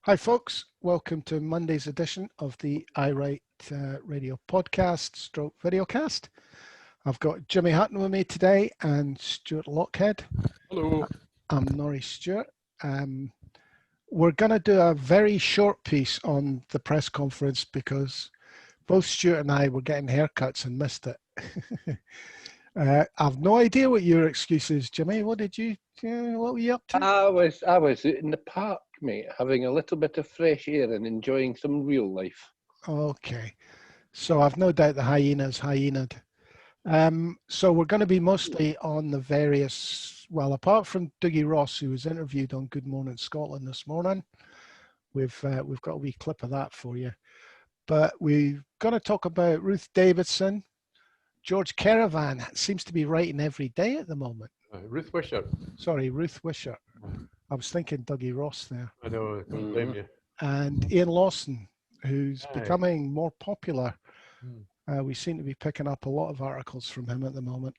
Hi folks, welcome to Monday's edition of the I Write Radio podcast stroke videocast. I've got Jimmy Hutton with me today and Stuart Lockhead. Hello. I'm Norrie Stewart. We're going to do a very short piece on the press conference because both Stuart and I were getting haircuts and missed it. I've no idea what your excuse is, Jimmy. What were you up to? I was out in the park, mate, having a little bit of fresh air and enjoying some real life. Okay, so I've no doubt the hyenas hyenaed. So we're going to be mostly on the various, well, apart from Dougie Ross, who was interviewed on Good Morning Scotland this morning, we've got a wee clip of that for you. But we're going to talk about Ruth Davidson. Geo Kerevan seems to be writing every day at the moment. Ruth Wishart. Sorry, Ruth Wishart. I was thinking Dougie Ross there. I know, I don't blame you. And Iain Lawson, who's becoming more popular. We seem to be picking up a lot of articles from him at the moment.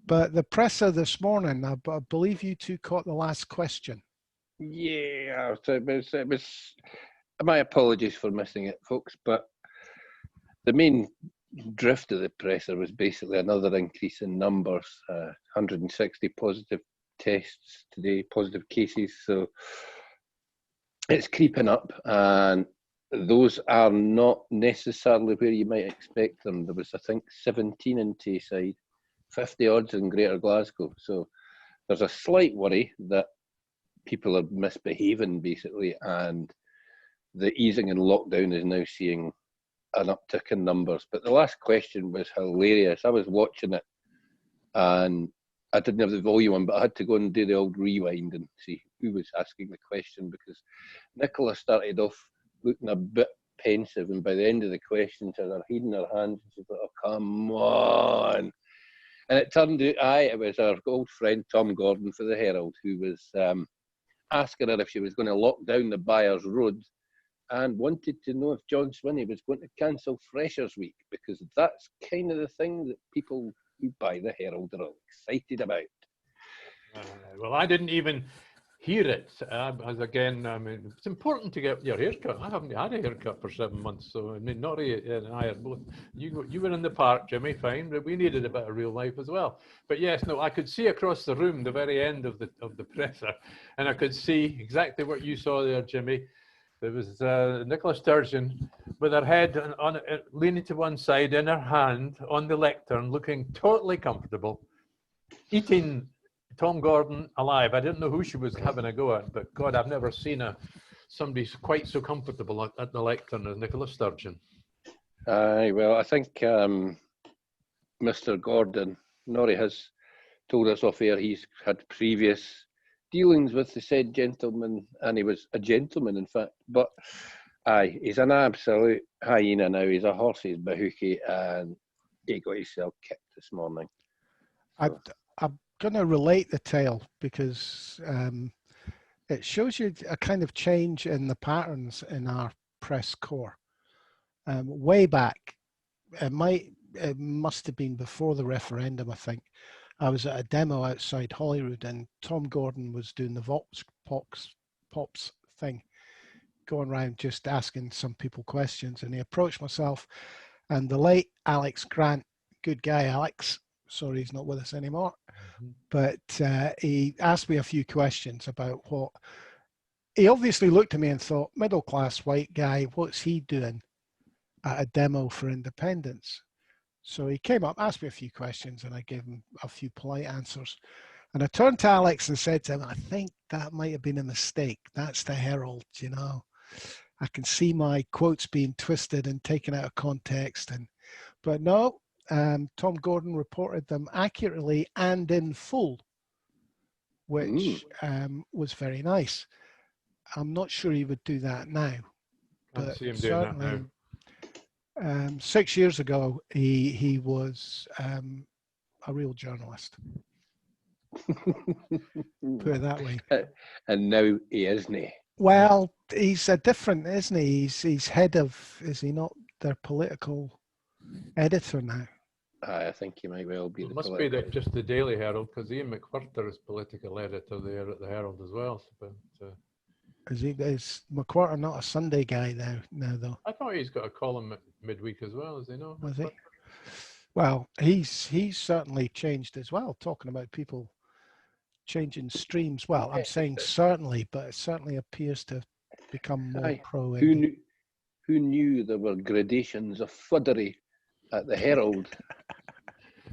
But the presser this morning, I believe you two caught the last question. Yeah, so it was. My apologies for missing it, folks, but the main drift of the presser was basically another increase in numbers, 160 positive tests today, positive cases, so it's creeping up, and those are not necessarily where you might expect them. There was, I think, 17 in Tayside, 50 odds in Greater Glasgow, so there's a slight worry that people are misbehaving, basically, and the easing in lockdown is now seeing an uptick in numbers. But the last question was hilarious. I was watching it and I didn't have the volume on, but I had to go and do the old rewind and see who was asking the question, because Nicola started off looking a bit pensive, and by the end of the question she had her head in her hands and she's like, oh, come on. And it turned out it was our old friend Tom Gordon for the Herald who was asking her if she was going to lock down the Byres Road and wanted to know if John Swinney was going to cancel Freshers Week, because that's kind of the thing that people who buy the Herald are all excited about. Well, I didn't even hear it, as again, I mean, it's important to get your haircut. I haven't had a haircut for 7 months, so I mean, Norrie and I are both, you were in the park, Jimmy, fine, but we needed a bit of real life as well. But yes, no, I could see across the room the very end of the presser, and I could see exactly what you saw there, Jimmy. There was Nicola Sturgeon with her head on leaning to one side in her hand on the lectern, looking totally comfortable, eating Tom Gordon alive. I didn't know who she was having a go at, but God, I've never seen somebody quite so comfortable at the lectern as Nicola Sturgeon. Aye, well, I think Mr. Gordon, Norrie has told us off air he's had previous dealings with the said gentleman, and he was a gentleman, in fact. But aye, he's an absolute hyena now. He's a horse's bahookie, and he got himself kicked this morning. So. I'm going to relate the tale because it shows you a kind of change in the patterns in our press corps. Way back, it must have been before the referendum, I think. I was at a demo outside Holyrood and Tom Gordon was doing the Vox Pops thing, going around just asking some people questions, and he approached myself and the late Alex Grant, good guy Alex, sorry he's not with us anymore, but he asked me a few questions about what, he obviously looked at me and thought, middle class white guy, what's he doing at a demo for independence? So he came up, asked me a few questions, and I gave him a few polite answers. And I turned to Alex and said to him, I think that might have been a mistake. That's the Herald, you know. I can see my quotes being twisted and taken out of context. But no, Tom Gordon reported them accurately and in full, which was very nice. I'm not sure he would do that now. But see him doing that now. 6 years ago, he was a real journalist. Put it that way. And now he isn't. Well, he's a different, isn't he? He's head of, is he not their political editor now? I think he might well be. It must be that just the Daily Herald, because Ian McWhirter is political editor there at the Herald as well. But Is McQuarter not a Sunday guy now though? I thought he's got a column midweek as well, is he not? Was he? Well, he's certainly changed as well, talking about people changing streams. Well, I'm saying certainly, but it certainly appears to become more pro. Who knew there were gradations of fuddery at the Herald?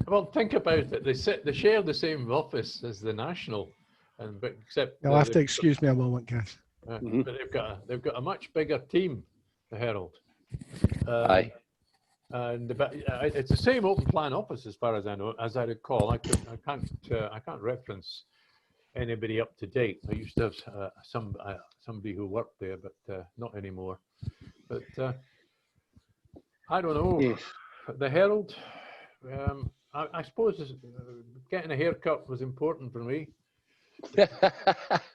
Well, think about it. They share the same office as the National, but except you'll have to excuse me a moment, guys. But they've got a much bigger team, the Herald. Aye. And it's the same open plan office as far as I know, as I recall. I can't reference anybody up to date. I used to have somebody who worked there, but not anymore. But I don't know. Yes. The Herald. I suppose getting a haircut was important for me.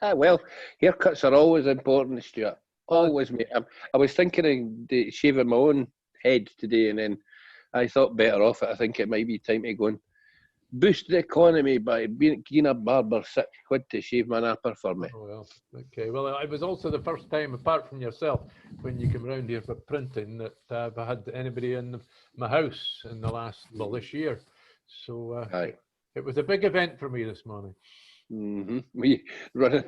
Well, haircuts are always important, Stuart. Always, mate. I was thinking of shaving my own head today, and then I thought better off it. I think it might be time to go and boost the economy by getting a barber £6 to shave my napper for me. Oh, well, okay. Well, it was also the first time, apart from yourself, when you came round here for printing, that I've had anybody in my house in the this year. So it was a big event for me this morning. Mm-hmm. We running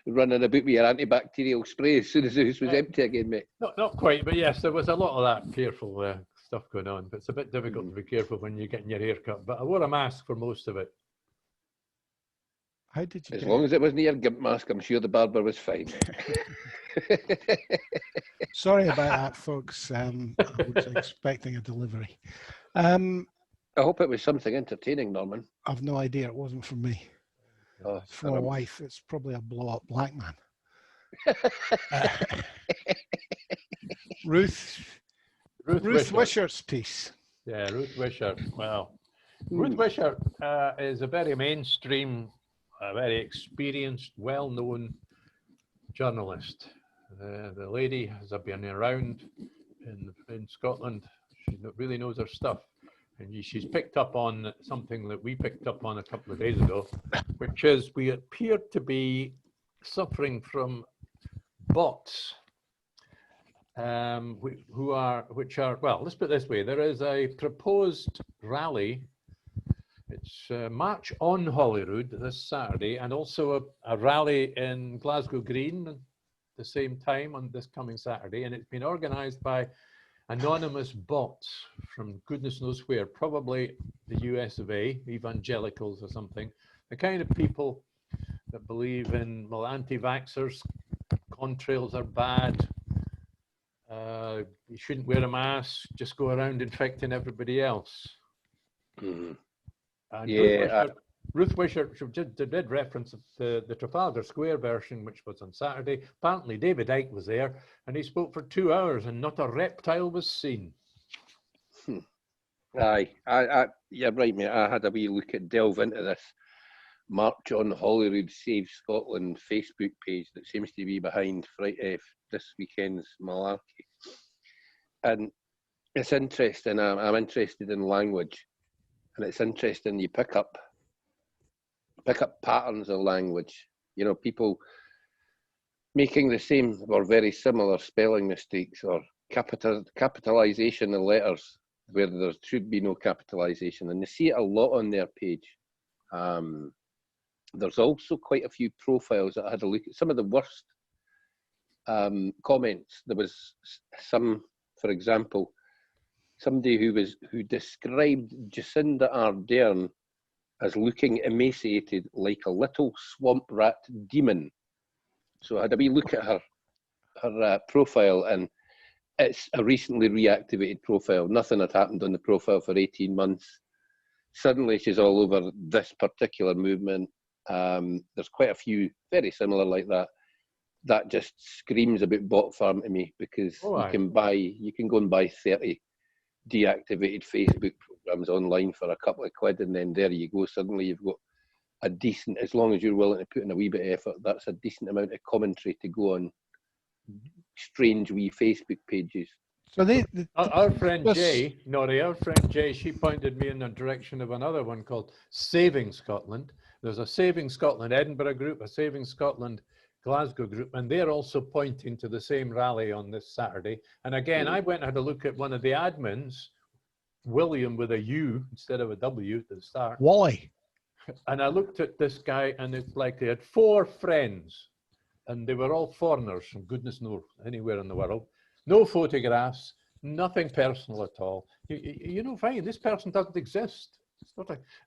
about with your antibacterial spray as soon as the house was empty again, mate. Not quite, but yes, there was a lot of that careful stuff going on. But it's a bit difficult to be careful when you're getting your hair cut. But I wore a mask for most of it. How did you? As long as it wasn't your gimp mask, I'm sure the barber was fine. Sorry about that, folks. I was expecting a delivery. I hope it was something entertaining, Norman. I've no idea. It wasn't for me. Oh, it's for my wife. It's probably a blow-up black man. Ruth Wishart's piece. Yeah, Ruth Wishart. Wow. Ruth Wishart is a very mainstream, very experienced, well-known journalist. The lady has been around in Scotland. She really knows her stuff. And she's picked up on something that we picked up on a couple of days ago, which is we appear to be suffering from bots, which are, well, let's put it this way. There is a proposed rally. It's March on Holyrood this Saturday, and also a rally in Glasgow Green at the same time on this coming Saturday. And it's been organised by anonymous bots from goodness knows where, probably the US of A, evangelicals or something, the kind of people that believe in, well, anti-vaxxers, contrails are bad, you shouldn't wear a mask, just go around infecting everybody else. Mm-hmm. And yeah, Ruth Wishart did reference the Trafalgar Square version, which was on Saturday. Apparently, David Icke was there, and he spoke for 2 hours, and not a reptile was seen. Aye, you're right, mate. I had a wee look at delve into this March on Holyrood Save Scotland Facebook page that seems to be behind this weekend's malarkey. And it's interesting. I'm interested in language, and it's interesting you pick up patterns of language. You know, people making the same or very similar spelling mistakes, or capitalization of letters where there should be no capitalization, and you see it a lot on their page. There's also quite a few profiles that I had a look at. Some of the worst comments. There was some, for example, somebody who described Jacinda Ardern as looking emaciated like a little swamp rat demon. So I had a wee look at her profile, and it's a recently reactivated profile. Nothing had happened on the profile for 18 months. Suddenly she's all over this particular movement. There's quite a few very similar like that. That just screams about bot farm to me, because you can go and buy 30 deactivated Facebook programs online for a couple of quid, and then there you go. Suddenly you've got a decent, as long as you're willing to put in a wee bit of effort, that's a decent amount of commentary to go on strange wee Facebook pages. So our friend Jay, she pointed me in the direction of another one called Saving Scotland. There's a Saving Scotland Edinburgh group, a Saving Scotland Glasgow group, and they're also pointing to the same rally on this Saturday. And again, I went and had a look at one of the admins, William with a U instead of a W at the start. Wally. And I looked at this guy, and it's like they had 4 friends, and they were all foreigners from goodness knows anywhere in the world. No photographs, nothing personal at all. You know, fine, this person doesn't exist.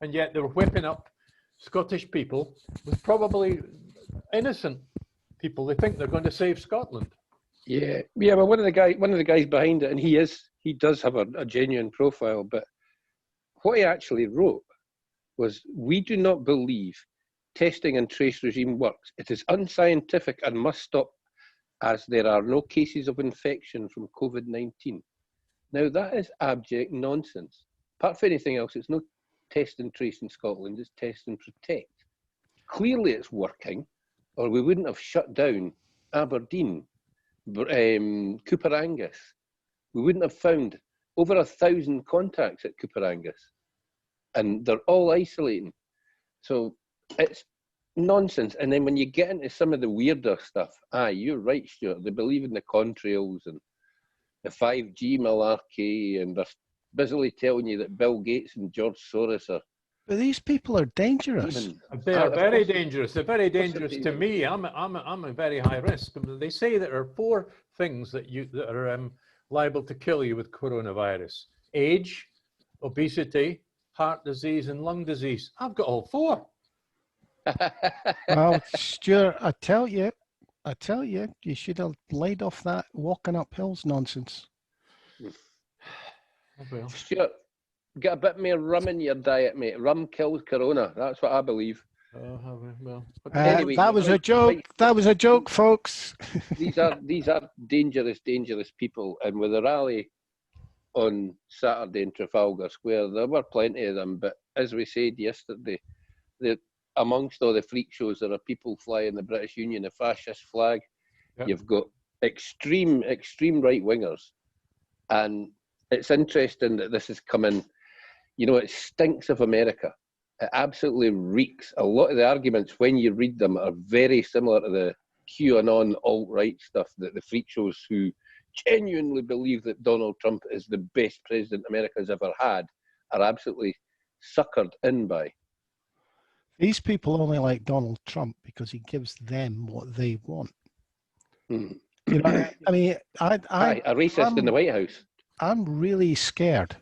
And yet they were whipping up Scottish people with probably innocent people. They think they're going to save Scotland. Yeah. Well, one of the guys behind it, and he does have a genuine profile. But what he actually wrote was, "We do not believe testing and trace regime works. It is unscientific and must stop, as there are no cases of infection from COVID-19." Now that is abject nonsense. Apart from anything else, it's no test and trace in Scotland, it's test and protect. Clearly it's working, or we wouldn't have shut down Aberdeen, Cooper Angus. We wouldn't have found over 1,000 contacts at Cooper Angus, and they're all isolating. So it's nonsense. And then when you get into some of the weirder stuff, you're right, Stuart, they believe in the contrails and the 5G malarkey, and they're busily telling you that Bill Gates and George Soros are. But these people are dangerous. They are very dangerous. They're very dangerous to me. I'm a very high risk. They say there are 4 things that are liable to kill you with coronavirus: age, obesity, heart disease, and lung disease. I've got all 4. Well, Stuart, I tell you, you should have laid off that walking up hills nonsense. Well. Stuart, get a bit more rum in your diet, mate. Rum kills corona. That's what I believe. Well. Anyway, that was a joke. That was a joke, folks. These are dangerous people. And with the rally on Saturday in Trafalgar Square, there were plenty of them. But as we said yesterday, amongst all the freak shows, there are people flying the British Union, a fascist flag. Yep. You've got extreme right wingers, and it's interesting that this is coming. You know, it stinks of America. It absolutely reeks. A lot of the arguments, when you read them, are very similar to the QAnon alt-right stuff that the freak shows who genuinely believe that Donald Trump is the best president America's ever had are absolutely suckered in by. These people only like Donald Trump because he gives them what they want. You know, I mean, a racist in the White House. I'm really scared.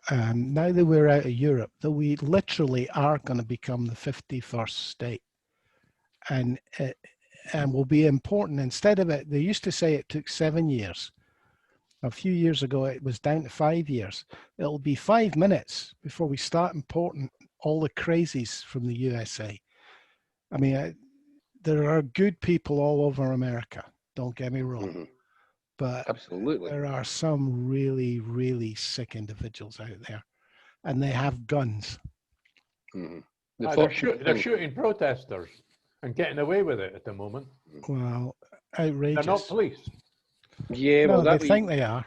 Now that we're out of Europe, that we literally are going to become the 51st state, and will be important. Instead of it, they used to say it took 7 years. A few years ago, it was down to 5 years. It'll be 5 minutes before we start importing all the crazies from the USA. I mean, there are good people all over America, don't get me wrong. But absolutely, there are some really, really sick individuals out there, and they have guns. They're shooting protesters and getting away with it at the moment. Well, outrageous. They're not police. Yeah, no, well, they think they are.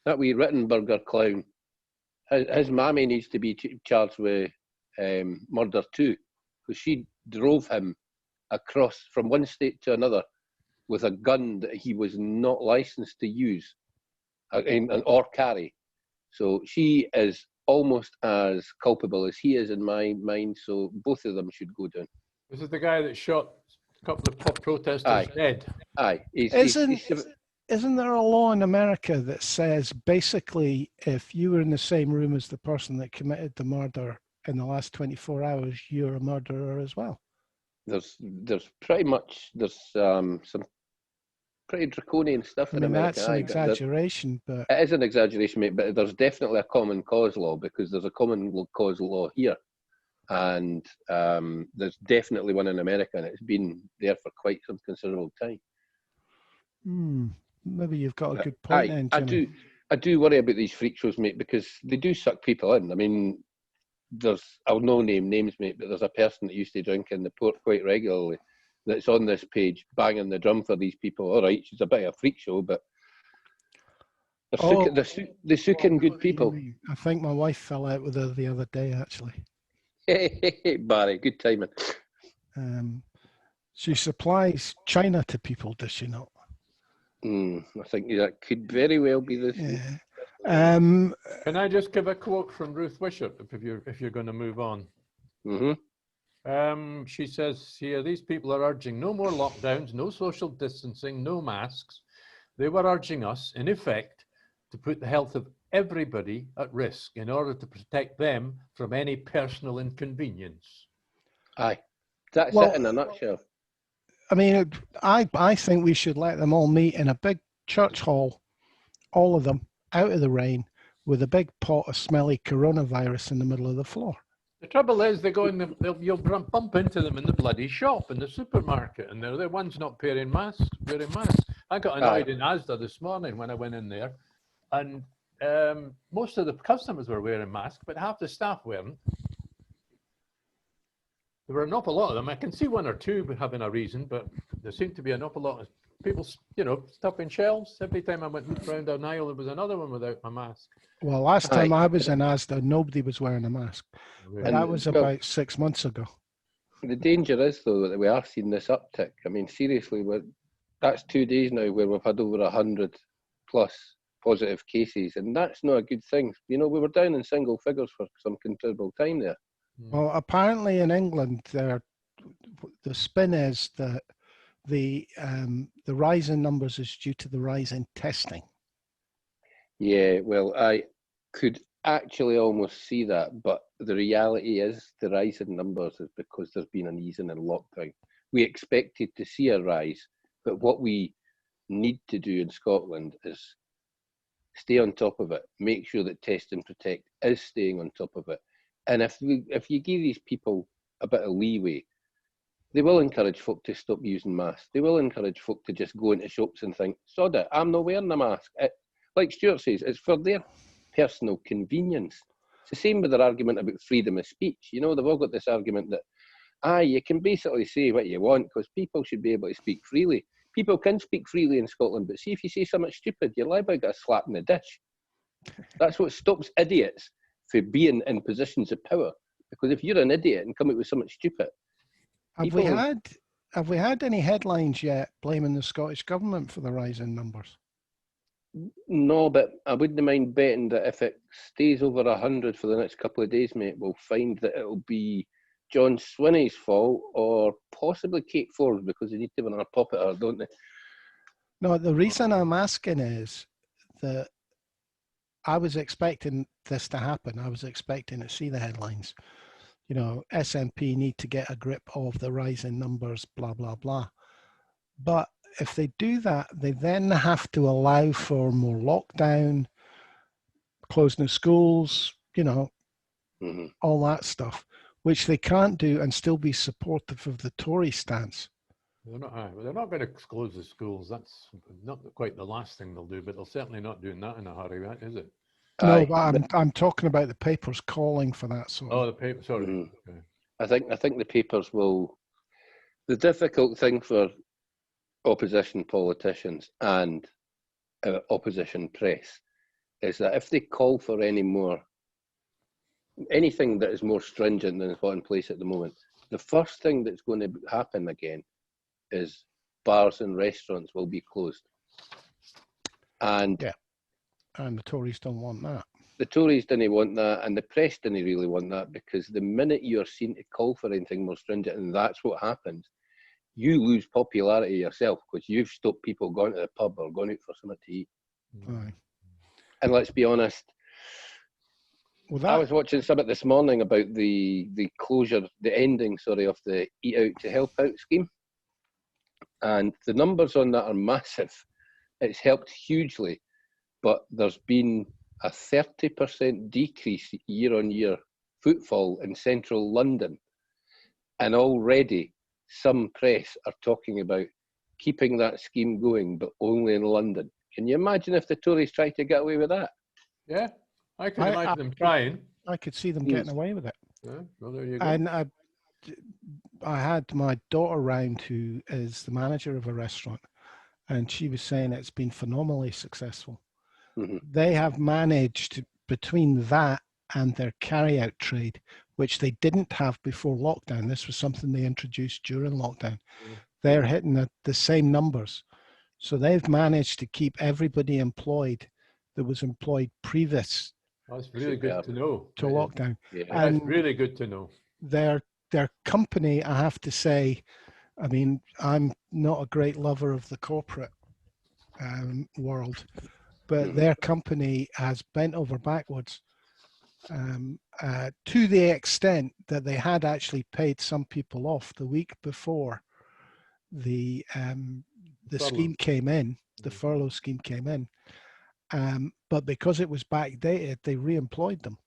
That wee Rittenberger clown, his mammy needs to be charged with murder too, because she drove him across from one state to another with a gun that he was not licensed to use or carry. So she is almost as culpable as he is in my mind, so both of them should go down. This is the guy that shot a couple of protesters dead. Aye. Isn't there a law in America that says basically if you were in the same room as the person that committed the murder in the last 24 hours, you're a murderer as well? There's pretty much, some pretty draconian stuff in America. That's an exaggeration, but... It is an exaggeration, mate, but there's definitely a common cause law, because there's a common cause law here. And there's definitely one in America, and it's been there for quite some considerable time. Maybe you've got a good point then, Jimmy. I do worry about these freak shows, mate, because they do suck people in. I mean, I'll no name names, mate, but there's a person that used to drink in the port quite regularly that's on this page banging the drum for these people. All right, she's a bit of a freak show, but they're sucking good people. I think my wife fell out with her the other day, actually. Barry, good timing. She supplies China to people, does she not? I think that could very well be the Yeah. Can I just give a quote from Ruth Wishart if you're going to move on? She says here, these people are urging no more lockdowns, no social distancing, no masks. They were urging us, in effect, to put the health of everybody at risk in order to protect them from any personal inconvenience. Aye. That's it in a nutshell. I mean, I think we should let them all meet in a big church hall, all of them, out of the rain, with a big pot of smelly coronavirus in the middle of the floor. The trouble is, they go in you'll bump into them in the bloody shop, in the supermarket, and they're the ones not wearing masks. I got annoyed in Asda this morning when I went in there, and most of the customers were wearing masks, but half the staff weren't. There were an awful lot of them. I can see one or two having a reason, but there seemed to be an awful lot of people, stuffing shelves. Every time I went round an aisle, there was another one without a mask. Well, last time I was in Asda, nobody was wearing a mask. Really? And that was about 6 months ago. The danger is, though, that we are seeing this uptick. I mean, seriously, that's 2 days now where we've had over 100 plus positive cases, and that's not a good thing. We were down in single figures for some considerable time there. Well, apparently in England, the spin is that the rise in numbers is due to the rise in testing. Yeah, well, I could actually almost see that, but the reality is the rise in numbers is because there's been an easing in lockdown. We expected to see a rise, but what we need to do in Scotland is stay on top of it, make sure that Test and Protect is staying on top of it. And if you give these people a bit of leeway, they will encourage folk to stop using masks. They will encourage folk to just go into shops and think, sod it, I'm not wearing a mask. Like Stuart says, it's for their personal convenience. It's the same with their argument about freedom of speech. They've all got this argument that, you can basically say what you want because people should be able to speak freely. People can speak freely in Scotland, but see if you say something stupid, you're liable to get a slap in the dish. That's what stops idiots for being in positions of power. Because if you're an idiot and come up with something stupid, have we had any headlines yet blaming the Scottish government for the rise in numbers? No, but I wouldn't mind betting that if it stays over 100 for the next couple of days, mate, we'll find that it'll be John Swinney's fault or possibly Kate Ford's because they need to have another pop at her, don't they? No, the reason I'm asking is that I was expecting this to happen. I was expecting to see the headlines. SNP need to get a grip of the rise in numbers, blah, blah, blah. But if they do that, they then have to allow for more lockdown, closing of schools, all that stuff, which they can't do and still be supportive of the Tory stance. They're not going to close the schools. That's not quite the last thing they'll do, but they're certainly not doing that in a hurry, is it? No, but I'm talking about the papers calling for that sort. Oh, the paper. Sorry. Okay. I think the papers will. The difficult thing for opposition politicians and opposition press is that if they call for anything that is more stringent than is what's in place at the moment, the first thing that's going to happen again is bars and restaurants will be closed. And the Tories don't want that. The Tories didn't want that, and the press didn't really want that, because the minute you're seen to call for anything more stringent, and that's what happens, you lose popularity yourself because you've stopped people going to the pub or going out for something to eat. Aye. And let's be honest, I was watching something this morning about the ending of the Eat Out to Help Out scheme, and the numbers on that are massive. It's helped hugely, but there's been a 30% decrease year on year footfall in central London, and already some press are talking about keeping that scheme going, but only in London. Can you imagine if the Tories try to get away with that? Yeah, I can imagine them trying. I could see them getting away with it. Yeah, well, there you go. And I had my daughter round, who is the manager of a restaurant, and she was saying it's been phenomenally successful. Mm-hmm. They have managed, between that and their carry-out trade, which they didn't have before lockdown. This was something they introduced during lockdown. they're hitting the same numbers. So they've managed to keep everybody employed that was employed previous That's really good to know. to lockdown. Yeah. And That's really good to know. their company, I have to say, I mean, I'm not a great lover of the corporate world, but their company has bent over backwards to the extent that they had actually paid some people off the week before the scheme came in, the furlough scheme came in. But because it was backdated, they re-employed them.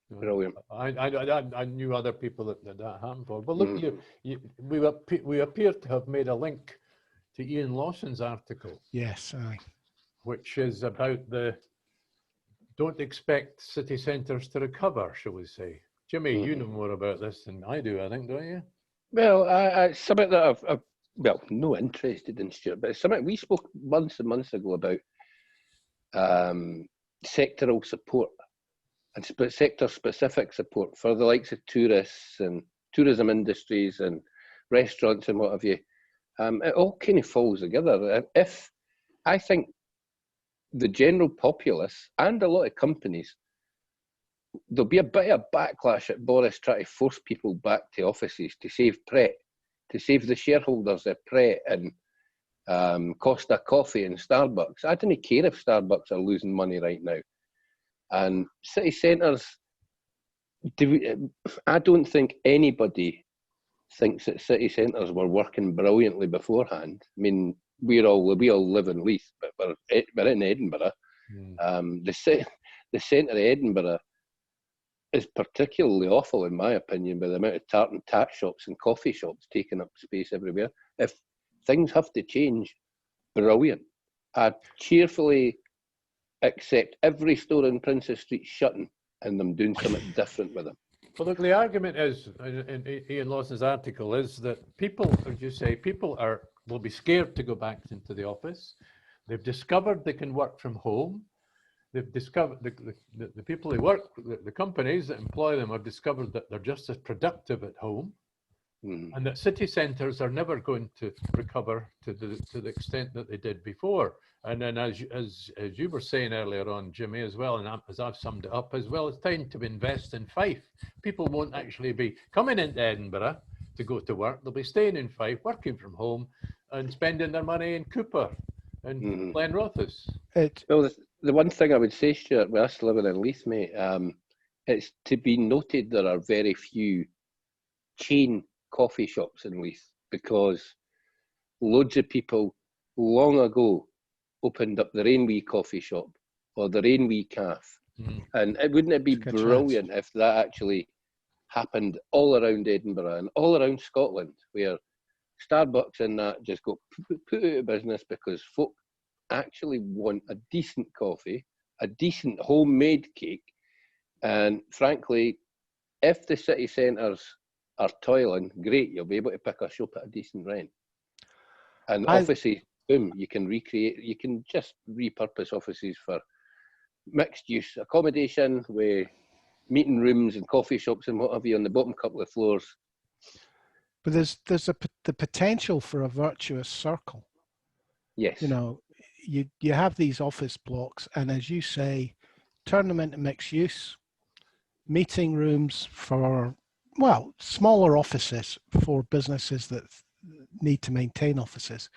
Brilliant. I knew other people that happened for. But look, we appear to have made a link to Iain Lawson's article. Yes, aye. Which is about don't expect city centres to recover, shall we say. Jimmy, you know more about this than I do, I think, don't you? Well, it's something that I've well, no interested in, Stuart, but it's something we spoke months and months ago about sectoral support and sector-specific support for the likes of tourists and tourism industries and restaurants and what have you. It all kind of falls together. If I think the general populace and a lot of companies, there'll be a bit of backlash at Boris trying to force people back to offices to save Pret, to save the shareholders of Pret and Costa Coffee and Starbucks. I don't care if Starbucks are losing money right now. And city centres, I don't think anybody thinks that city centres were working brilliantly beforehand. I mean, we all live in Leith, but we're in Edinburgh. The centre of Edinburgh is particularly awful, in my opinion, by the amount of tart and tat shops and coffee shops taking up space everywhere. If things have to change, brilliant. I cheerfully accept every store in Princess Street shutting and them doing something different with them. Well, look, the argument is, in Iain Lawson's article, is that people, as you say, will be scared to go back into the office. They've discovered they can work from home. They've discovered, the people who work, the companies that employ them have discovered that they're just as productive at home. And that city centres are never going to recover to the extent that they did before. And then as you were saying earlier on, Jimmy, as well, and as I've summed it up as well, it's time to invest in Fife. People won't actually be coming into Edinburgh to go to work. They'll be staying in Fife, working from home and spending their money in Cooper and Glenrothes. Well, the one thing I would say, Stuart, with us living in Leith, mate, it's to be noted there are very few chain coffee shops in Leith, because loads of people long ago opened up their own wee coffee shop or their own wee cafe. And wouldn't it be brilliant if that actually happened all around Edinburgh and all around Scotland, where Starbucks and that just got put out of business because folk actually want a decent coffee, a decent homemade cake. And frankly, if the city centres are toiling, great, you'll be able to pick a shop at a decent rent. And offices, boom, you can just repurpose offices for mixed use accommodation with meeting rooms and coffee shops and what have you on the bottom couple of floors. But there's the potential for a virtuous circle. Yes. You know, you have these office blocks, and as you say, turn them into mixed use, meeting rooms for, well, smaller offices for businesses that need to maintain offices,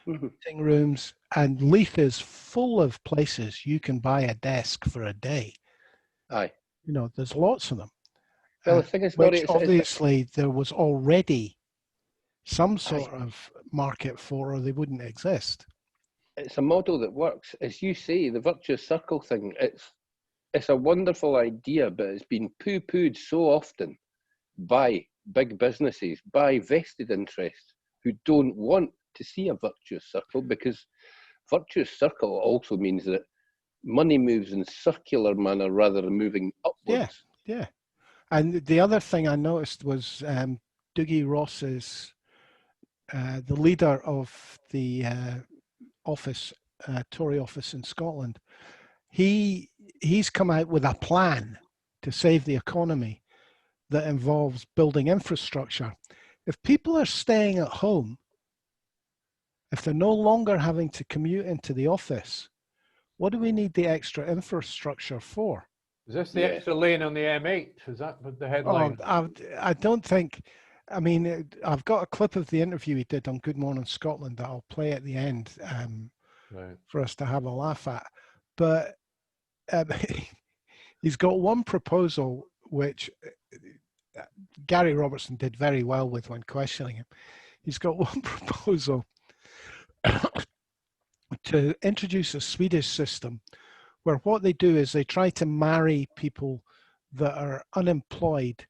meeting rooms, and Leith is full of places you can buy a desk for a day. Aye. You know, there's lots of them. Well, the thing is, which obviously there was already some sort of market for, or they wouldn't exist. It's a model that works. As you say, the virtuous circle thing, it's a wonderful idea, but it's been poo-pooed so often by big businesses, by vested interests who don't want to see a virtuous circle, because virtuous circle also means that money moves in circular manner rather than moving upwards. Yeah. And the other thing I noticed was Dougie Ross's, the leader of the Tory office in Scotland. He's come out with a plan to save the economy that involves building infrastructure. If people are staying at home, If they're no longer having to commute into the office, what do we need the extra infrastructure for? Is this the extra lane on the M8? Is that what the headline? I don't think. I mean, I've got a clip of the interview he did on Good Morning Scotland that I'll play at the end for us to have a laugh at. But he's got one proposal which Gary Robertson did very well with when questioning him. He's got one proposal to introduce a Swedish system where what they do is they try to marry people that are unemployed,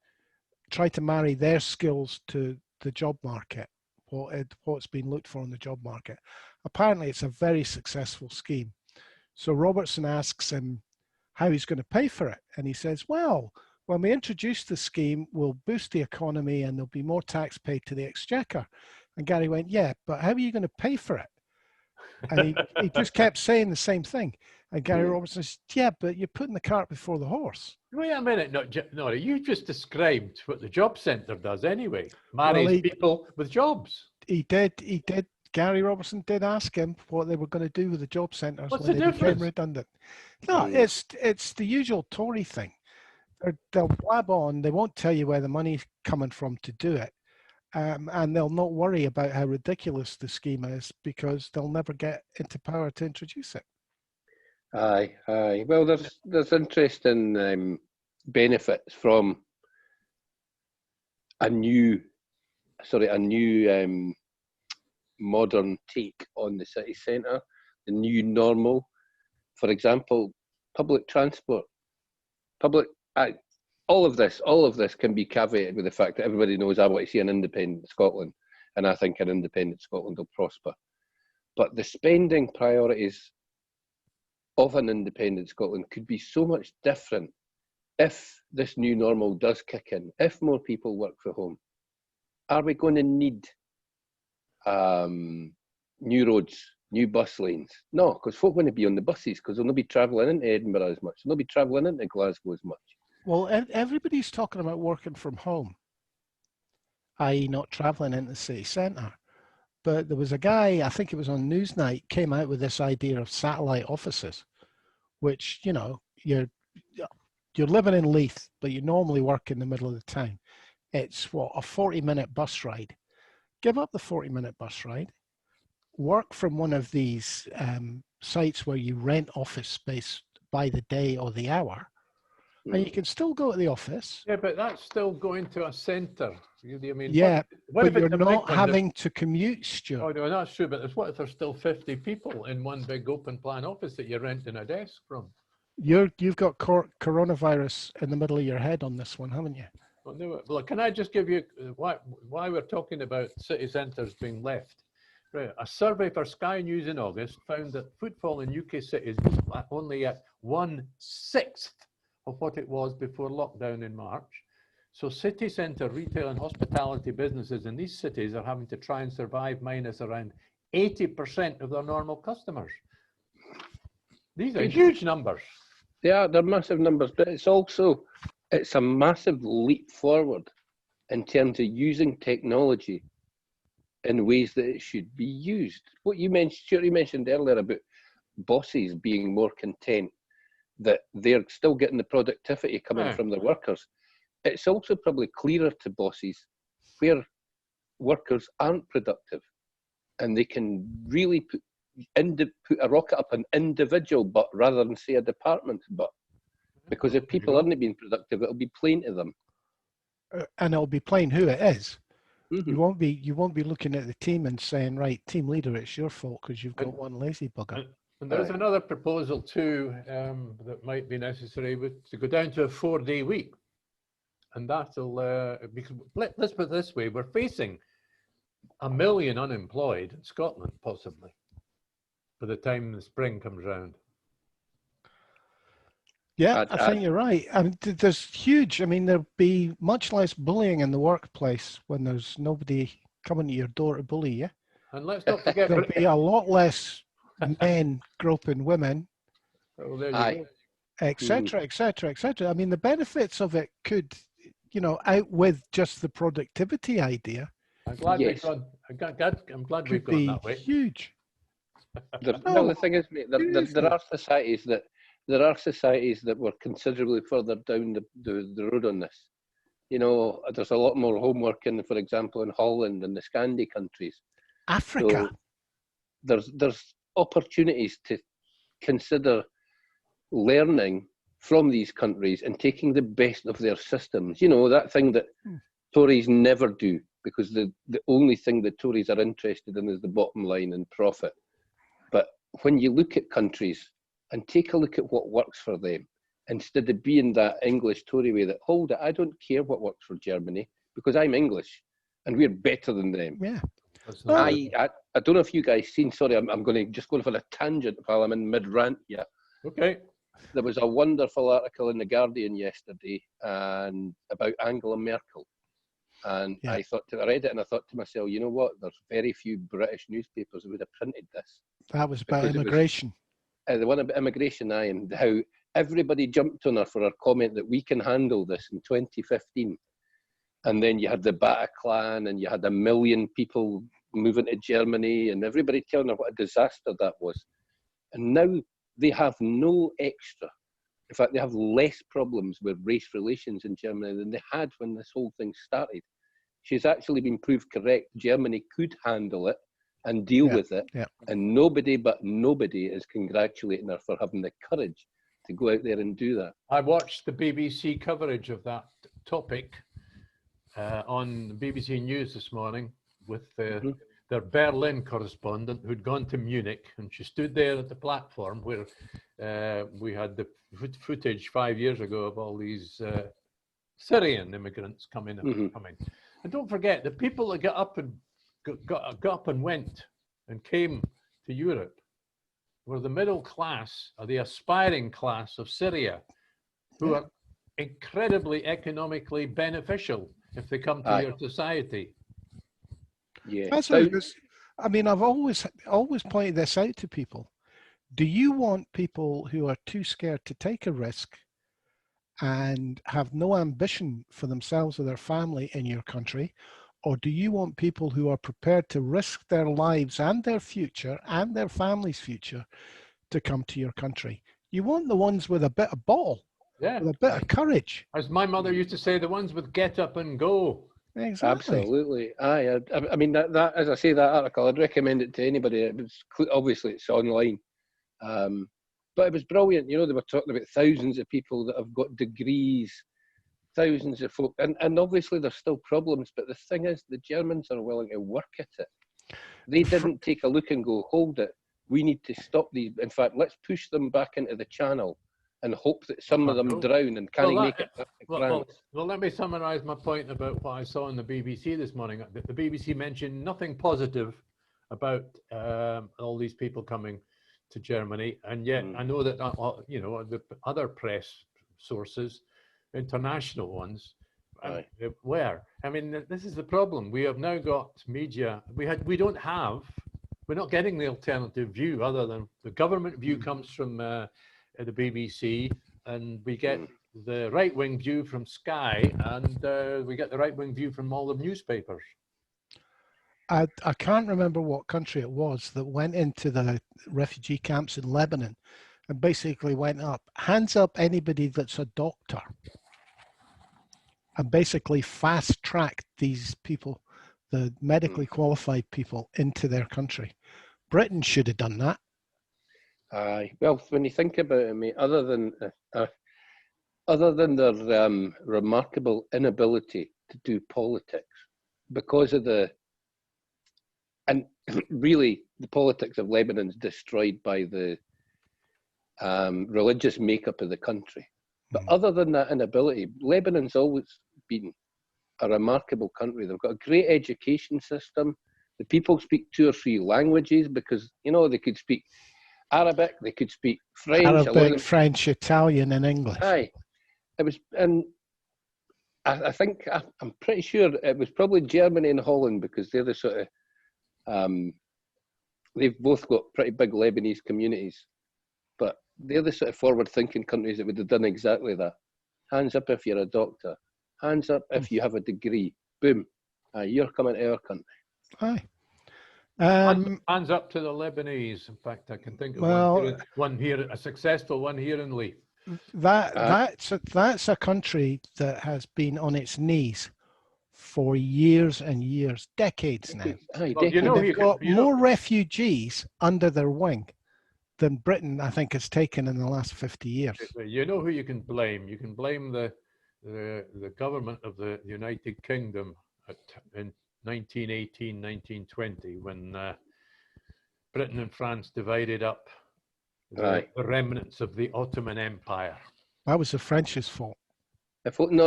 try to marry their skills to the job market, what's been looked for in the job market. Apparently, it's a very successful scheme. So Robertson asks him how he's going to pay for it. And he says, well, when we introduce the scheme, we'll boost the economy and there'll be more tax paid to the exchequer. And Gary went, yeah, but how are you going to pay for it? And he just kept saying the same thing. And Gary Robertson says, yeah, but you're putting the cart before the horse. Wait a minute, no, you just described what the job centre does anyway. Marries people with jobs. He did. Gary Robertson did ask him what they were going to do with the job centres when they became redundant. No, it's the usual Tory thing. They'll blab on. They won't tell you where the money's coming from to do it. And they'll not worry about how ridiculous the scheme is because they'll never get into power to introduce it. Aye. Well, there's interesting benefits from a new modern take on the city centre, the new normal. For example, public transport, all of this can be caveated with the fact that everybody knows I want to see an independent Scotland, and I think an independent Scotland will prosper. But the spending priorities of an independent Scotland could be so much different if this new normal does kick in, if more people work from home. Are we going to need new roads, new bus lanes? No, because folk want to be on the buses because they'll not be travelling into Edinburgh as much. They'll not be travelling into Glasgow as much. Well, everybody's talking about working from home, i.e. not travelling into the city centre. But there was a guy, I think it was on Newsnight, came out with this idea of satellite offices, which, you know, you're living in Leith, but you normally work in the middle of the town. It's a 40-minute bus ride. Give up the 40-minute bus ride, work from one of these sites where you rent office space by the day or the hour, and you can still go to the office. Yeah, but that's still going to a centre. I mean, yeah, but you're not having to commute, Stuart. Oh, no, that's true, but what if there's still 50 people in one big open plan office that you're renting a desk from? You've got coronavirus in the middle of your head on this one, haven't you? Well, can I just give you why we're talking about city centres being left? Right. A survey for Sky News in August found that footfall in UK cities was only at 1/6 of what it was before lockdown in March. So city centre retail and hospitality businesses in these cities are having to try and survive minus around 80% of their normal customers. These are huge numbers. Yeah, they're massive numbers, but it's a massive leap forward in terms of using technology in ways that it should be used. What you mentioned earlier about bosses being more content that they're still getting the productivity coming from their workers. It's also probably clearer to bosses where workers aren't productive and they can really put a rocket up an individual butt rather than say a department's butt. Because if people aren't being productive, it'll be plain to them. And it'll be plain who it is. Mm-hmm. You won't be looking at the team and saying, right, team leader, it's your fault because you've got one lazy bugger. And there's another proposal too that might be necessary to go down to a 4-day week. And that'll, because let's put it this way, we're facing 1 million unemployed in Scotland, possibly, by the time the spring comes round. Yeah, I think you're right. I mean, there'll be much less bullying in the workplace when there's nobody coming to your door to bully you. And let's not forget, there'll be a lot less men groping women, etc., etc., etc. I mean, the benefits of it could, outwith just the productivity idea. I'm glad I'm glad we've Could gone be that way. huge. Well, the thing is, mate, there are societies that were considerably further down the road on this. You know, there's a lot more homework in, for example, in Holland and the Scandi countries. Africa. So there's opportunities to consider learning from these countries and taking the best of their systems. You know, that thing that Tories never do, because the only thing the Tories are interested in is the bottom line and profit. But when you look at countries and take a look at what works for them, instead of being that English Tory way that, hold it, I don't care what works for Germany because I'm English and we're better than them. Yeah. I don't know if you guys seen, sorry, I'm going to just go for a tangent while I'm in mid-rant here. Okay. There was a wonderful article in The Guardian yesterday and about Angela Merkel. And I read it and I thought to myself, you know what, there's very few British newspapers who would have printed this. That was about immigration. The one about immigration, and how everybody jumped on her for her comment that we can handle this in 2015. And then you had the Bataclan and you had 1 million people moving to Germany and everybody telling her what a disaster that was. And now they have no extra. In fact, they have less problems with race relations in Germany than they had when this whole thing started. She's actually been proved correct. Germany could handle it and deal with it. Yeah. And nobody is congratulating her for having the courage to go out there and do that. I watched the BBC coverage of that topic on BBC News this morning with their Berlin correspondent who'd gone to Munich, and she stood there at the platform where we had the footage 5 years ago of all these Syrian immigrants coming. And don't forget, the people that got up and went and came to Europe were the middle class or the aspiring class of Syria, who are incredibly economically beneficial if they come to your society. Yeah. That's what I mean, I've always pointed this out to people. Do you want people who are too scared to take a risk and have no ambition for themselves or their family in your country? Or do you want people who are prepared to risk their lives and their future and their family's future to come to your country? You want the ones with a bit of ball, with a bit of courage. As my mother used to say, the ones with get up and go. Exactly. Absolutely. I mean, that as I say, that article, I'd recommend it to anybody. It was obviously it's online. But it was brilliant. You know, they were talking about thousands of people that have got degrees, thousands of folk, and obviously there's still problems, but the thing is, the Germans are willing to work at it. They didn't take a look and go, hold it, we need to stop these. In fact, let's push them back into the channel and hope that some of them drown and can't make it back to France. Well, let me summarise my point about what I saw on the BBC this morning. The BBC mentioned nothing positive about all these people coming to Germany, and yet I know that you know, the other press sources, international ones, were. I mean, this is the problem. We have now got media. We're not getting the alternative view, other than the government view comes from the BBC, and we get the right-wing view from Sky, and we get the right-wing view from all the newspapers. I can't remember what country it was that went into the refugee camps in Lebanon and basically went up, hands up anybody that's a doctor, and basically fast-tracked these people, the medically qualified people, into their country. Britain should have done that. Aye. Well, when you think about it, mate, other than their remarkable inability to do politics, because of and really the politics of Lebanon's destroyed by the religious makeup of the country. But other than that inability, Lebanon's always been a remarkable country. They've got a great education system. The people speak 2 or 3 languages because, you know, they could speak Arabic, they could speak French. Arabic, French, Italian, and English. Aye. It was, and I think, I'm pretty sure it was probably Germany and Holland, because they're the sort of, they've both got pretty big Lebanese communities, but they're the sort of forward-thinking countries that would have done exactly that. Hands up if you're a doctor. Hands up if you have a degree. Boom. You're coming to our country. Aye. Hands up to the Lebanese. In fact, I can think of well, one here, a successful one here in Leith. That's a country that has been on its knees for years and years, decades now. Well, you know, They've got more refugees under their wing than Britain, I think, has taken in the last 50 years. You know who you can blame? You can blame the government of the United Kingdom in 1918, 1920, when Britain and France divided up the remnants of the Ottoman Empire. That was the French's fault. Could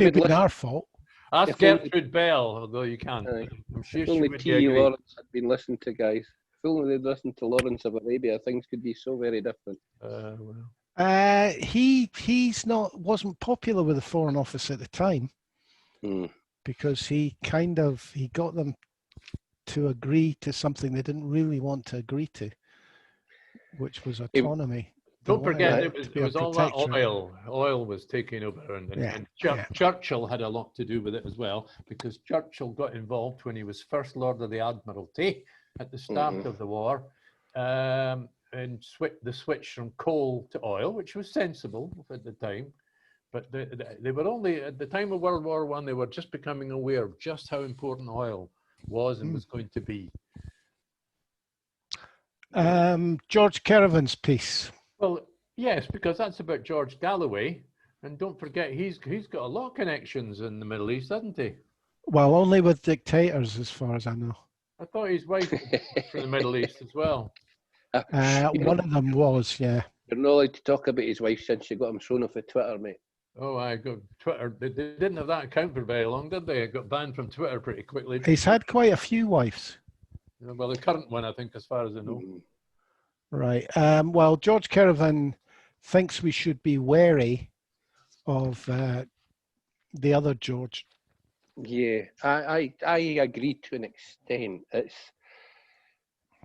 have been our fault. Ask Gertrude Bell, although you can't. I'm sure if only T. Lawrence had been listened to, guys. If only they'd listened to Lawrence of Arabia, things could be so very different. Wasn't popular with the Foreign Office at the time because he got them to agree to something they didn't really want to agree to, which was autonomy. Don't forget, it was all that oil. Oil was taking over, and Churchill had a lot to do with it as well, because Churchill got involved when he was First Lord of the Admiralty at the start of the war, and the switch from coal to oil, which was sensible at the time. But they were only, at the time of World War I, they were just becoming aware of just how important oil was and was going to be. George Kerevan's piece. Well, yes, because that's about George Galloway, and don't forget he's got a lot of connections in the Middle East, hasn't he? Well, only with dictators, as far as I know. I thought his wife was from the Middle East as well. One of them was, yeah. You're not allowed to talk about his wife since you got him thrown off of Twitter, mate. Oh, I got Twitter. They didn't have that account for very long, did they? It got banned from Twitter pretty quickly. He's had quite a few wives. Well, the current one, I think, as far as I know. Right. Well, George Kerevan thinks we should be wary of the other George. Yeah, I agree to an extent.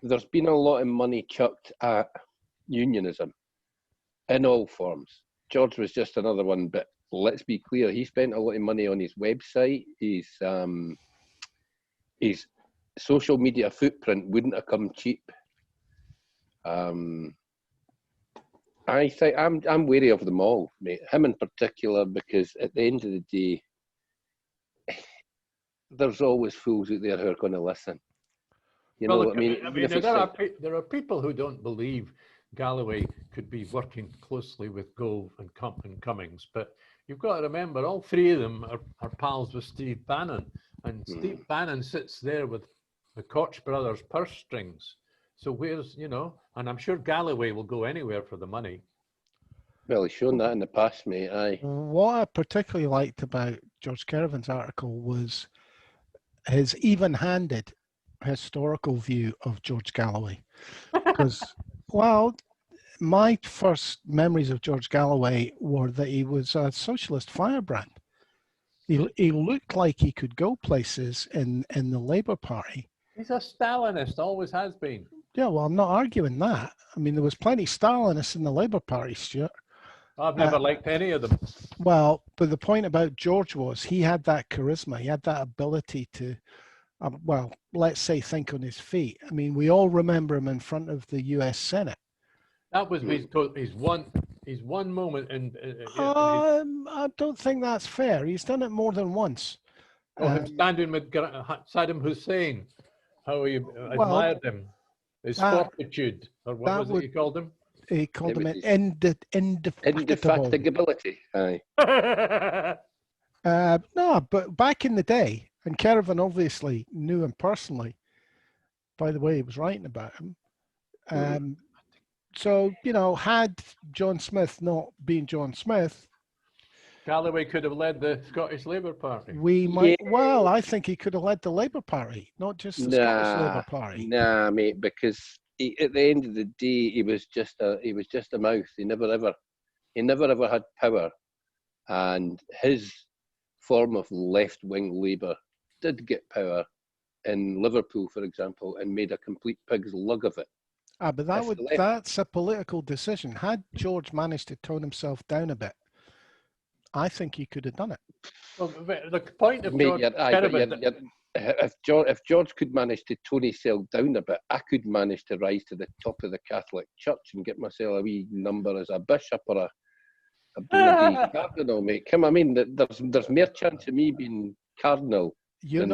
There's been a lot of money chucked at unionism in all forms. George was just another one, but let's be clear, he spent a lot of money on his website. His social media footprint wouldn't have come cheap. I think I'm wary of them all, mate. Him in particular, because at the end of the day, there's always fools out there who are going to listen. You know what I mean? There are people who don't believe Galloway could be working closely with Gove and Cummings, but you've got to remember, all three of them are pals with Steve Bannon, and Steve Bannon sits there with the Koch brothers' purse strings. So where's, and I'm sure Galloway will go anywhere for the money. Well, he's shown that in the past, mate. Aye. What I particularly liked about George Kerevan's article was his even-handed historical view of George Galloway. Because, well, my first memories of George Galloway were that he was a socialist firebrand. He looked like he could go places in the Labour Party. He's a Stalinist, always has been. Yeah, well, I'm not arguing that. I mean, there was plenty of Stalinists in the Labour Party, Stuart. I've never liked any of them. Well, but the point about George was he had that charisma. He had that ability to, let's say, think on his feet. I mean, we all remember him in front of the U.S. Senate. That was his one moment. I don't think that's fair. He's done it more than once. Him standing with Saddam Hussein. How he admired him. His fortitude, or what was it he called him? He called him indefatigability. Aye. No, but back in the day, and Kerevan obviously knew him personally, by the way he was writing about him. So, had John Smith not been John Smith, Galloway could have led the Scottish Labour Party. Well, I think he could have led the Labour Party, not just the Scottish Labour Party. Nah, mate, because at the end of the day, he was just a mouth. He never ever had power, and his form of left-wing Labour did get power in Liverpool, for example, and made a complete pig's lug of it. But that's a political decision. Had George managed to tone himself down a bit, I think he could have done it. Well, the point of George Kerevan, if George could manage to tone himself down a bit, I could manage to rise to the top of the Catholic Church and get myself a wee number as a bishop or a bloody cardinal, mate. Come, I mean, there's more chance of me being cardinal than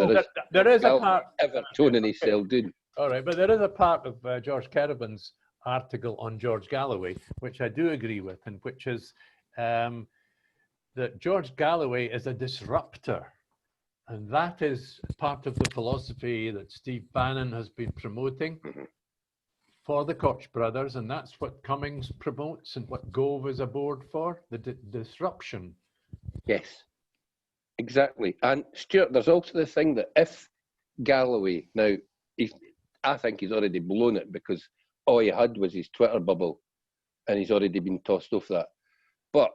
there is a part ever toning himself down. All right, but there is a part of George Kerevan's article on George Galloway, which I do agree with, and which is that George Galloway is a disruptor. And that is part of the philosophy that Steve Bannon has been promoting for the Koch brothers, and that's what Cummings promotes and what Gove is aboard for, the disruption. Yes, exactly. And Stuart, there's also the thing that if Galloway, now, I think he's already blown it because all he had was his Twitter bubble and he's already been tossed off that. But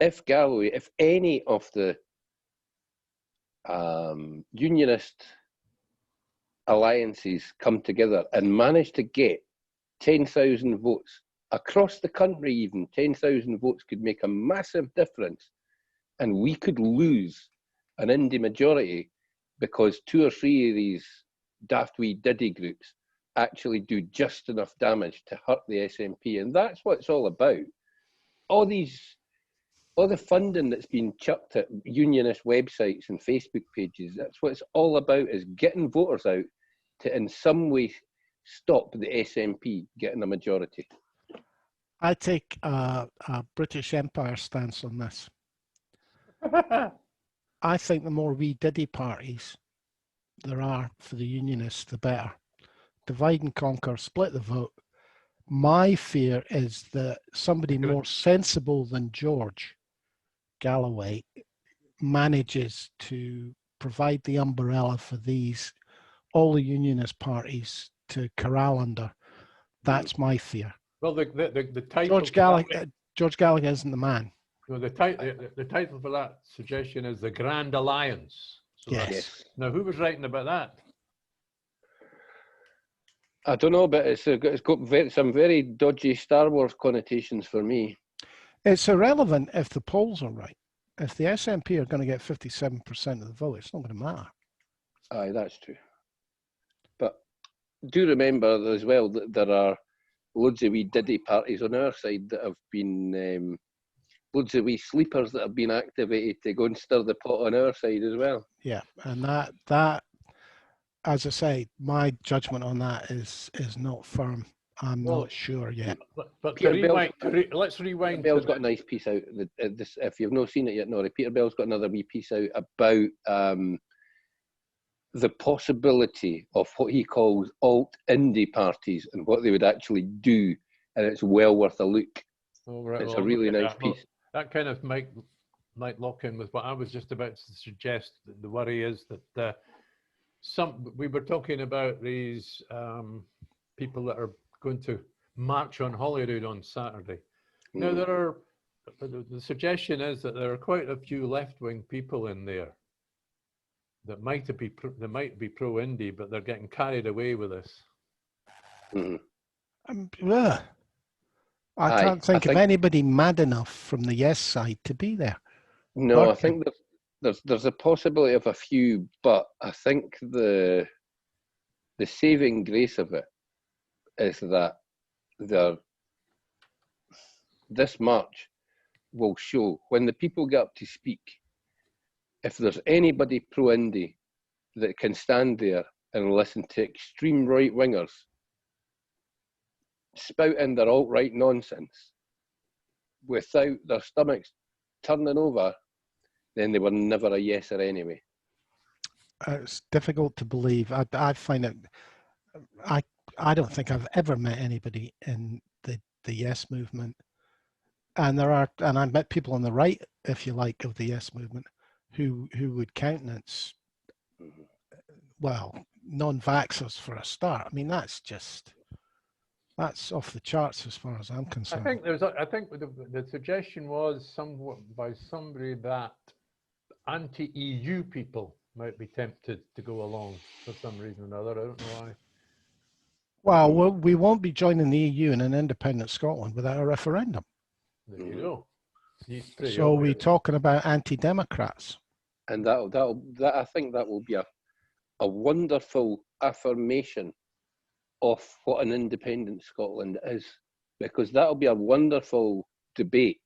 if Galloway, if any of the unionist alliances come together and manage to get 10,000 votes across the country, even 10,000 votes could make a massive difference, and we could lose an indie majority because 2 or 3 of these daft wee diddy groups actually do just enough damage to hurt the SNP, and that's what it's all about. All the funding that's been chucked at unionist websites and Facebook pages, that's what it's all about, is getting voters out to in some way stop the SNP getting a majority. I take a British Empire stance on this. I think the more wee diddy parties there are for the unionists, the better. Divide and conquer, split the vote. My fear is that somebody more sensible than George Galloway manages to provide the umbrella for all the unionist parties to corral under. That's my fear. Well, the title George Galloway isn't the man. No, the title for that suggestion is the Grand Alliance. So yes. Now, who was writing about that? I don't know, but it's got some very dodgy Star Wars connotations for me. It's irrelevant if the polls are right. If the SNP are going to get 57% of the vote, it's not going to matter. Aye, that's true. But do remember as well that there are loads of wee diddy parties on our side that have been, loads of wee sleepers that have been activated to go and stir the pot on our side as well. Yeah, and that, as I say, my judgment on that is not firm. I'm not sure yet. But to rewind, let's rewind. Peter Bell's got a nice piece out. This, if you've not seen it yet, Nori, Peter Bell's got another wee piece out about the possibility of what he calls alt-indie parties and what they would actually do, and it's well worth a look. Oh, right, it's a really nice piece. That kind of might lock in with what I was just about to suggest. The worry is that we were talking about these people that are going to march on Holyrood on Saturday. Now the suggestion is that there are quite a few left-wing people in there that might be pro-indie, but they're getting carried away with this. I can't think of anybody mad enough from the yes side to be there. No, I think there's a possibility of a few, but I think the saving grace of it is that this march will show, when the people get up to speak, if there's anybody pro-indie that can stand there and listen to extreme right-wingers spouting their alt-right nonsense without their stomachs turning over, then they were never a yeser anyway. It's difficult to believe. I find it. I don't think I've ever met anybody in the yes movement, and I've met people on the right, if you like, of the yes movement, who would countenance, well, non-vaxxers for a start. I mean, that's off the charts as far as I'm concerned. I think the suggestion was somewhat by somebody that anti-EU people might be tempted to go along for some reason or another. I don't know why. Well, we won't be joining the EU in an independent Scotland without a referendum. There you go. So we're talking about anti-democrats. And I think that will be a wonderful affirmation of what an independent Scotland is, because that'll be a wonderful debate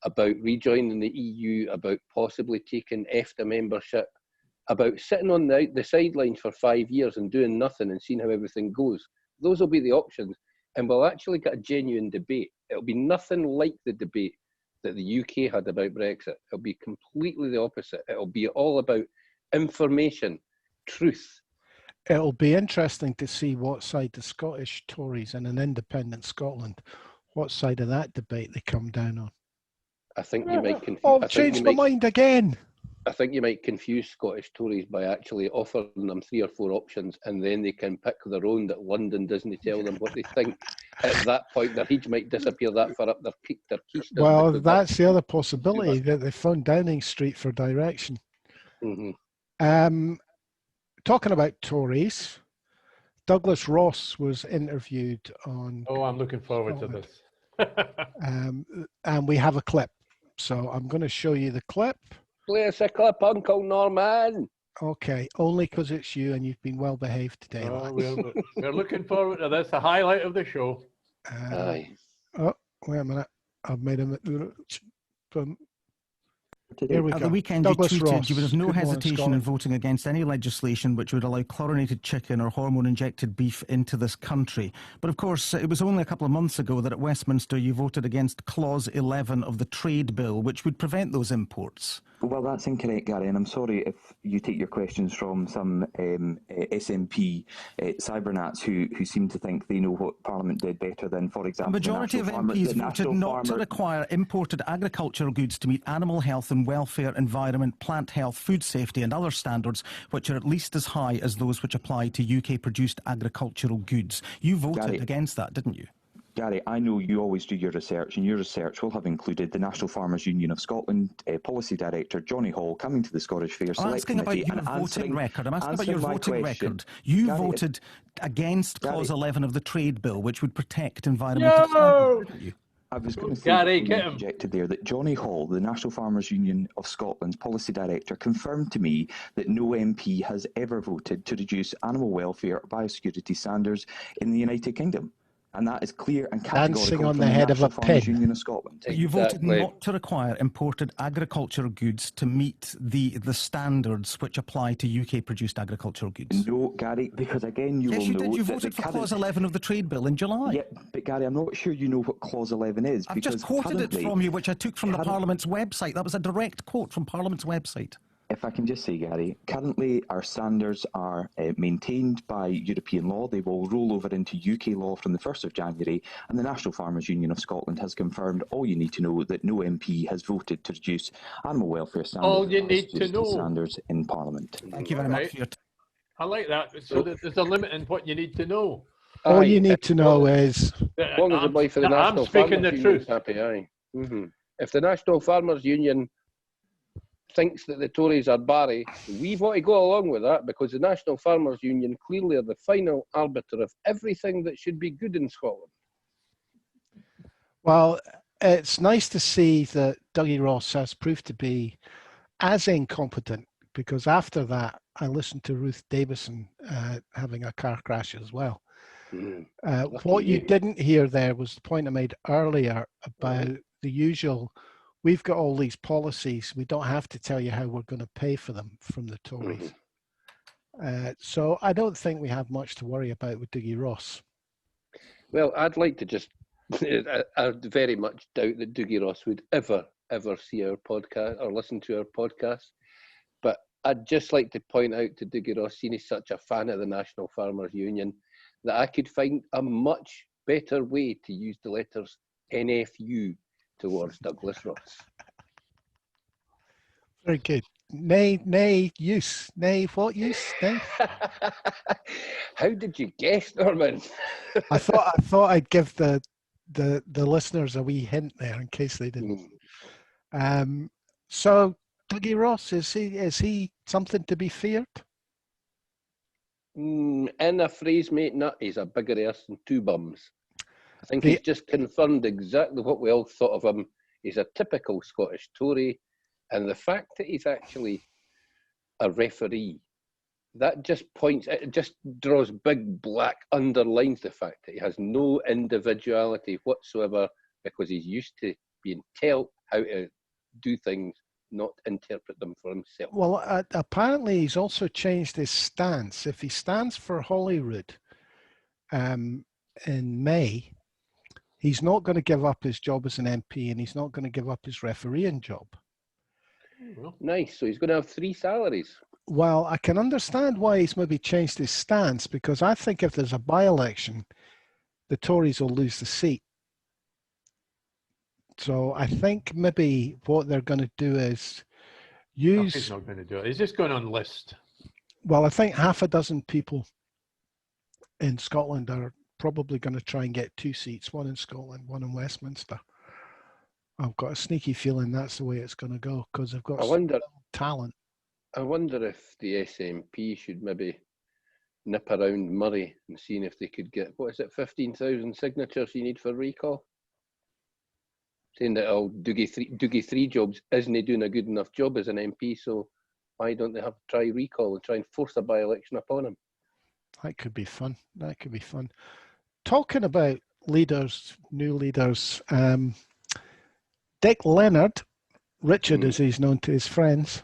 about rejoining the EU, about possibly taking EFTA membership, about sitting on the sidelines for 5 years and doing nothing and seeing how everything goes. Those will be the options, and we'll actually get a genuine debate. It'll be nothing like the debate that the UK had about Brexit. It'll be completely the opposite. It'll be all about information, truth. It'll be interesting to see what side the Scottish Tories in an independent Scotland, what side of that debate they come down on. I think you might confuse. Oh, changed my mind again. I think you might confuse Scottish Tories by actually offering them 3 or 4 options, and then they can pick their own that London doesn't tell them what they think. At that point, their heat might disappear that far up their keystone. Well, that's the other possibility, that they found Downing Street for direction. Mm-hmm. Talking about Tories, Douglas Ross was interviewed on... Oh, I'm looking forward to this. And we have a clip. So I'm going to show you the clip. Play us a clip, Uncle Norman. Okay, only because it's you and you've been well behaved today. Oh, we're looking forward to this, the highlight of the show. Aye. Oh, wait a minute. I've made a... Here we At go. the weekend, Douglas you tweeted Ross. you would have no Good morning, hesitation in Scotland. voting against any legislation which would allow chlorinated chicken or hormone-injected beef into this country. But of course, it was only a couple of months ago that at Westminster you voted against Clause 11 of the Trade Bill, which would prevent those imports. Well, that's incorrect, Gary, and I'm sorry if you take your questions from some SNP cybernats who seem to think they know what Parliament did better than, for example, A majority of MPs voted not to require imported agricultural goods to meet animal health and welfare, environment, plant health, food safety and other standards which are at least as high as those which apply to UK-produced agricultural goods. You voted against that, didn't you? Gary, I know you always do your research, and your research will have included the National Farmers Union of Scotland Policy Director Johnny Hall coming to the Scottish Fair Select Committee and voting record. I'm asking about your voting record. You voted against Clause 11 of the Trade Bill, which would protect environmental standards, didn't you? I was going to say, Gary, get him. Projected there that Johnny Hall, the National Farmers Union of Scotland's Policy Director, confirmed to me that no MP has ever voted to reduce animal welfare or biosecurity standards in the United Kingdom. And that is clear and categorical. Dancing on from the head of a Farmers pin. Union of Scotland. You voted not to require imported agricultural goods to meet the standards which apply to UK-produced agricultural goods. No, Gary, because again you will know... Yes, you did. You that voted for Clause 11 of the Trade Bill in July. Yeah, but Gary, I'm not sure you know what Clause 11 is. I've just quoted it from you, which I took from the Parliament's website. That was a direct quote from Parliament's website. If I can just say, Gary, currently our standards are maintained by European law. They will roll over into UK law from the 1st of January, and the National Farmers Union of Scotland has confirmed all you need to know, that no MP has voted to reduce animal welfare standards, all you need to know. Standards in Parliament. Thank you very much for your time. I like that. So there's a limit in what you need to know. All you need to know is... As long as the boy for the National speaking Farmers the Union truth. happy, aye. Mm-hmm. If the National Farmers Union thinks that the Tories are Barry, we've got to go along with that, because the National Farmers Union clearly are the final arbiter of everything that should be good in Scotland. Well, it's nice to see that Dougie Ross has proved to be as incompetent, because after that, I listened to Ruth Davison having a car crash as well. What you didn't hear there was the point I made earlier about the usual... We've got all these policies. We don't have to tell you how we're going to pay for them from the Tories. So I don't think we have much to worry about with Dougie Ross. Well, I'd like to just... I very much doubt that Dougie Ross would ever see our podcast or listen to our podcast. But I'd just like to point out to Dougie Ross, seeing he's such a fan of the National Farmers Union, that I could find a much better way to use the letters NFU towards Douglas Ross. Very good. Nay use. Nay what use? Nay? How did you guess, Norman? I thought I'd give the listeners a wee hint there in case they didn't. So Dougie Ross, is he something to be feared? In a phrase, mate, nut, he's a bigger ass than two bums. I think he's just confirmed exactly what we all thought of him. He's a typical Scottish Tory, and the fact that he's actually a referee that just points, it just draws big black underlines the fact that he has no individuality whatsoever, because he's used to being told how to do things, not interpret them for himself. Well, apparently he's also changed his stance. If he stands for Holyrood in May, he's not going to give up his job as an MP, and he's not going to give up his refereeing job. Nice. So he's going to have 3 salaries. Well, I can understand why he's maybe changed his stance, because I think if there's a by-election, the Tories will lose the seat. So I think maybe what they're going to do is use... No, he's not going to do it. He's just going on list. Well, I think half a dozen people in Scotland are probably going to try and get 2 seats, one in Scotland, one in Westminster. I've got a sneaky feeling that's the way it's going to go, because they've got talent. I wonder if the SNP should maybe nip around Murray and seeing if they could get, what is it, 15,000 signatures you need for recall? Saying that Dougie 3 jobs isn't doing a good enough job as an MP, so why don't they have to try recall and try and force a by-election upon him? That could be fun. That could be fun. Talking about leaders, new leaders, Dick Leonard, Richard as he's known to his friends,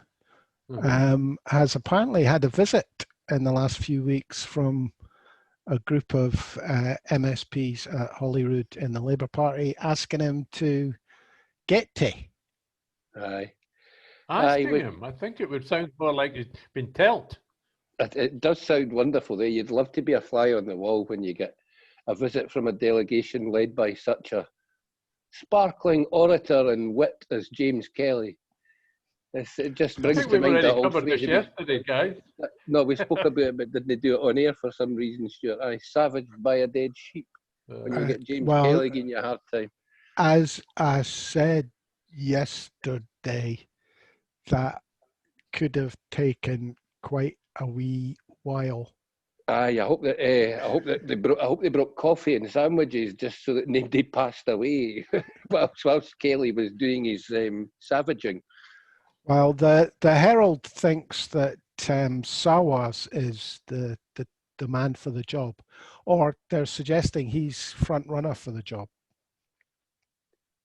has apparently had a visit in the last few weeks from a group of MSPs at Holyrood in the Labour Party, asking him to get to. Aye. Asking him? I think it would sound more like he's been told. It does sound wonderful there. You'd love to be a fly on the wall when you get a visit from a delegation led by such a sparkling orator and wit as James Kelly. It just brings to mind that covered this yesterday, guys. No, we spoke about it, but didn't do it on air for some reason, Stuart. Savaged by a dead sheep. When you get James Kelly giving you a hard time. As I said yesterday, that could have taken quite a wee while. Aye, I hope they brought coffee and sandwiches just so that nobody passed away whilst Kelly was doing his savaging. Well, the Herald thinks that Sawas is the man for the job, or they're suggesting he's front runner for the job.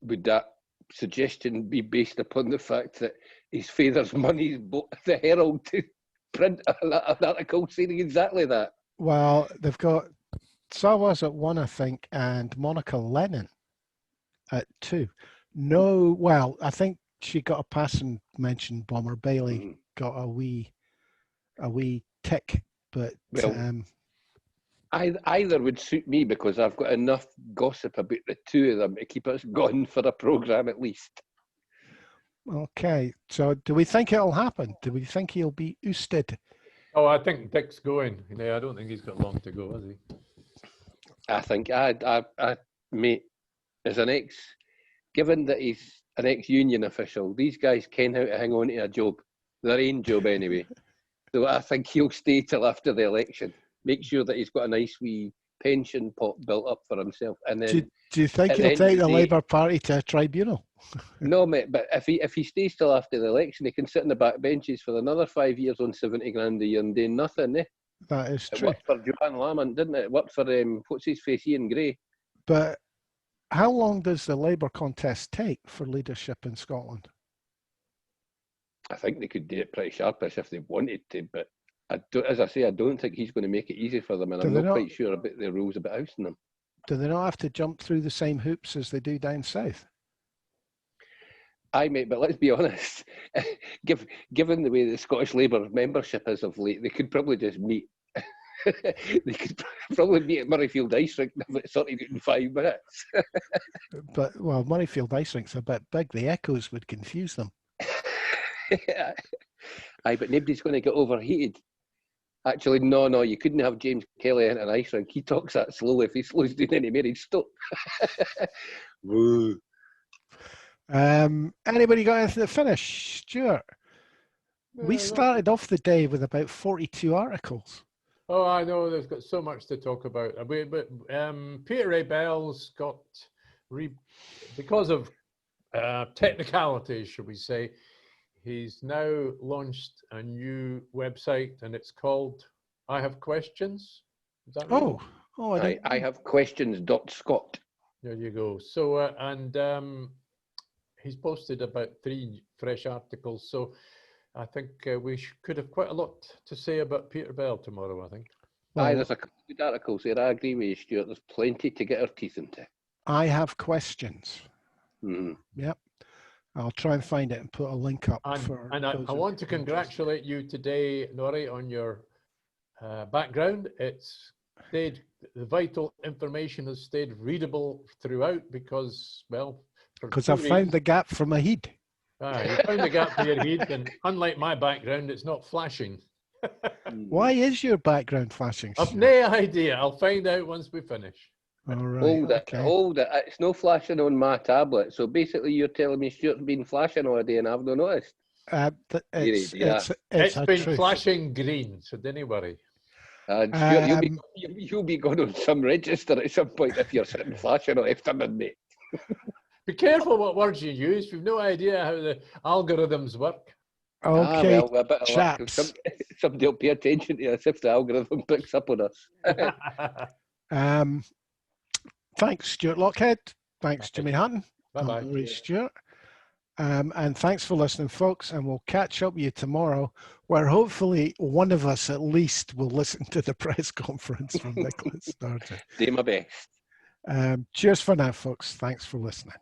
Would that suggestion be based upon the fact that his father's money bought the Herald to print an article saying exactly that? Well, they've got Sawas at 1, I think, and Monica Lennon at 2. No, well, I think she got a passing mention. Bomber Bailey got a wee tick, but either would suit me, because I've got enough gossip about the 2 of them to keep us going for a programme at least. Okay, so do we think it'll happen? Do we think he'll be ousted? Oh, I think Dick's going. I don't think he's got long to go, has he? I think, mate, as given that he's an ex-union official, these guys ken how to hang on to a job, their own job anyway. So I think he'll stay till after the election. Make sure that he's got a nice wee pension pot built up for himself. And then, do you think he'll take the Labour Party to a tribunal? No, mate, but if he stays till after the election, he can sit in the back benches for another 5 years on 70 grand a year and doing nothing, eh? That is true. It worked for Joanne Lamont, didn't it? It worked for, what's his face, Ian Gray. But how long does the Labour contest take for leadership in Scotland? I think they could do it pretty sharpish if they wanted to, but as I say, I don't think he's going to make it easy for them, and I'm not quite sure about the rules about ousting them. Do they not have to jump through the same hoops as they do down south? Aye, mate, but let's be honest. Given the way the Scottish Labour membership is of late, they could probably just meet. They could probably meet at Murrayfield Ice Rink and have it sorted out in 5 minutes. But, well, Murrayfield Ice Rink's a bit big. The echoes would confuse them. Aye, but nobody's going to get overheated. Actually, no, you couldn't have James Kelly in an ice rink. He talks that slow. If he slows down any more, he'd stop. Woo. Anybody got anything to finish? Stuart? We started off the day with about 42 articles. Oh, I know. There's got so much to talk about. But Peter A. Bell's got, because of technicalities, should we say, he's now launched a new website, and it's called I Have Questions. Is that right? Oh, I have questions.scot. There you go. So, he's posted about 3 fresh articles. So I think we could have quite a lot to say about Peter Bell tomorrow, I think. Well, there's a couple of good articles there. I agree with you, Stuart. There's plenty to get our teeth into. I have questions. Mm-hmm. Yep. I'll try and find it and put a link up And I want to congratulate you today, Norrie, on your background. It's stayed, the vital information has stayed readable throughout because, well, because I found the gap for my head. You found the gap for your head, and unlike my background, it's not flashing. Why is your background flashing? I've no idea. I'll find out once we finish. All right. Hold it. It's no flashing on my tablet. So basically, you're telling me Stuart's been flashing all day and I've not noticed. It's been flashing green, so don't worry. Stuart, you'll be going on some register at some point if you're sitting flashing all afternoon, mate. Be careful what words you use. We've no idea how the algorithms work. Okay, well, a bit of chaps. Somebody will pay attention to us if the algorithm picks up on us. Thanks, Stuart Lockhead. Thanks, Jimmy Hutton. Bye-bye. Stuart. And thanks for listening, folks. And we'll catch up with you tomorrow, where hopefully one of us at least will listen to the press conference from Nicholas Sturgeon. Do my best. Cheers for now, folks. Thanks for listening.